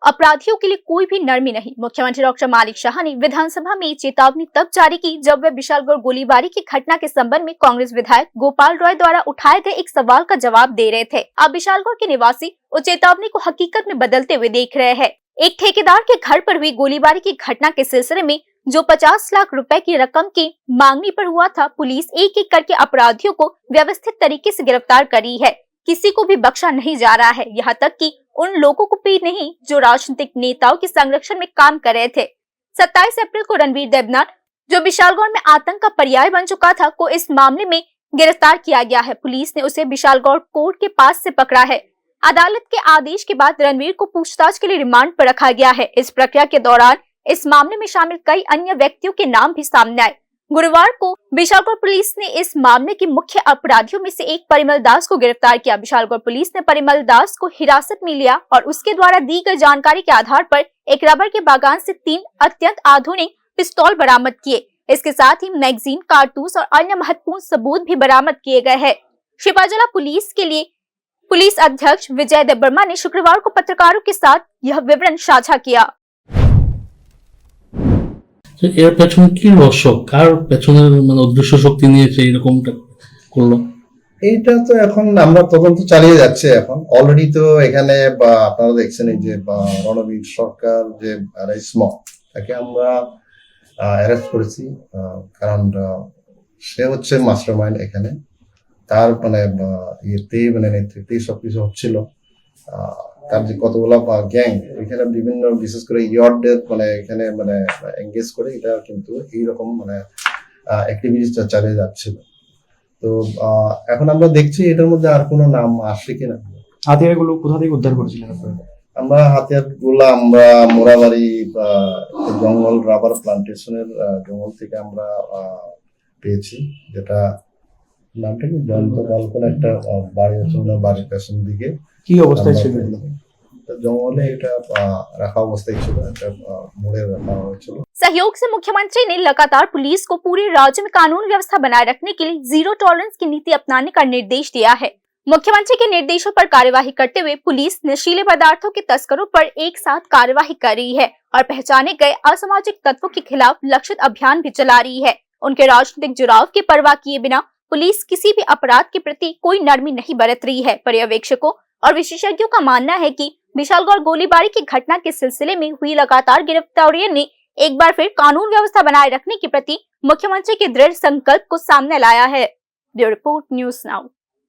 अपराधियों के लिए कोई भी नरमी नहीं। मुख्यमंत्री डॉक्टर मानिक शाह ने विधानसभा में चेतावनी तब जारी की जब वे विशालगढ़ गोलीबारी की घटना के संबंध में कांग्रेस विधायक गोपाल रॉय द्वारा उठाए गए एक सवाल का जवाब दे रहे थे। अब विशालगढ़ के निवासी उस चेतावनी को हकीकत में बदलते हुए देख रहे हैं। एक ठेकेदार के घर पर हुई गोलीबारी की घटना के सिलसिले में जो 50 लाख रुपए की रकम की मांगनी पर हुआ था, पुलिस एक एक करके अपराधियों को व्यवस्थित तरीके से गिरफ्तार करी है। किसी को भी बख्शा नहीं जा रहा है, यहाँ तक कि उन लोगों को भी नहीं जो राजनीतिक नेताओं के संरक्षण में काम कर रहे थे। 27 अप्रैल को रणवीर देवनाथ, जो विशालगढ़ में आतंक का पर्याय बन चुका था, को इस मामले में गिरफ्तार किया गया है। पुलिस ने उसे विशालगढ़ कोर्ट के पास से पकड़ा है। अदालत के आदेश के बाद रणवीर को पूछताछ के लिए रिमांड पर रखा गया है। इस प्रक्रिया के दौरान इस मामले में शामिल कई अन्य व्यक्तियों के नाम भी सामने आए। गुरुवार को विशालगढ़ पुलिस ने इस मामले के मुख्य अपराधियों में से एक परिमल दास को गिरफ्तार किया। विशालगढ़ पुलिस ने परिमल दास को हिरासत में लिया और उसके द्वारा दी गई जानकारी के आधार पर एक रबर के बागान से 3 अत्यंत आधुनिक पिस्तौल बरामद किए। इसके साथ ही मैगजीन, कारतूस और अन्य महत्वपूर्ण सबूत भी बरामद किए गए हैं। शिपाजला पुलिस के लिए पुलिस अध्यक्ष विजय देबबर्मा ने शुक्रवार को पत्रकारों के साथ यह विवरण साझा किया। এর পেছনে কি রহস্য, কার পেছনের মানে অদৃশ্য শক্তি নিয়েছে এরকমটা করলো? এইটা তো এখন আমরা তদন্ত চালিয়ে যাচ্ছে। এখন অলরেডি তো এখানে আপনারা দেখছেন এই যে রণবীর সরকার যে তাকে আমরা অ্যারেস্ট করেছি, কারণ সে হচ্ছে মাস্টারমাইন্ড এখানে। তার মানে নেতৃত্বে সবকিছু হচ্ছিল। তার যে কতগুলা গ্যাং এখানে বিভিন্ন, বিশেষ করে ইয়ার্ডের এখানে এঙ্গেজ করে এটা কিন্তু এইরকম অ্যাক্টিভিটিসটা চালিয়ে যাচ্ছিল। তো এখন আমরা দেখছি এটার মধ্যে আর কোনো নাম আসছে কিনা। হাতিয়ারগুলো কোথা থেকে উদ্ধার করেছিলেন আপনারা? আমরা হাতিয়ারগুলো আমরা মোরাবাড়ি জঙ্গল, রাবার প্লান্টেশনের জঙ্গল থেকে আমরা পেয়েছি, যেটা নামটা কি জয়ন্তপাল কোন একটা বাড়ি আছে, বাড়ির পেছন দিকে। কি অবস্থায় ছিল? जंगल रखा अवस्था मोड़े रखा हয়েছিল। सहयोग से मुख्यमंत्री ने लगातार पुलिस को पूरे राज्य में कानून व्यवस्था बनाए रखने के लिए जीरो टॉलरेंस की नीति अपनाने का निर्देश दिया है। मुख्यमंत्री के निर्देशों पर कार्यवाही करते हुए पुलिस नशीले पदार्थों के तस्करों पर एक साथ कार्यवाही कर रही है और पहचाने गए असामाजिक तत्वों के खिलाफ लक्षित अभियान भी चला रही है। उनके राजनीतिक जुड़ाव की परवाह किए बिना पुलिस किसी भी अपराध के प्रति कोई नरमी नहीं बरत रही है। पर्यवेक्षकों और विशेषज्ञों का मानना है कि विशालगढ़ गोलीबारी की घटना के सिलसिले में हुई लगातार गिरफ्तारियों ने एक बार फिर कानून व्यवस्था बनाए रखने के प्रति मुख्यमंत्री के दृढ़ संकल्प को सामने लाया है। Bureau report, news now.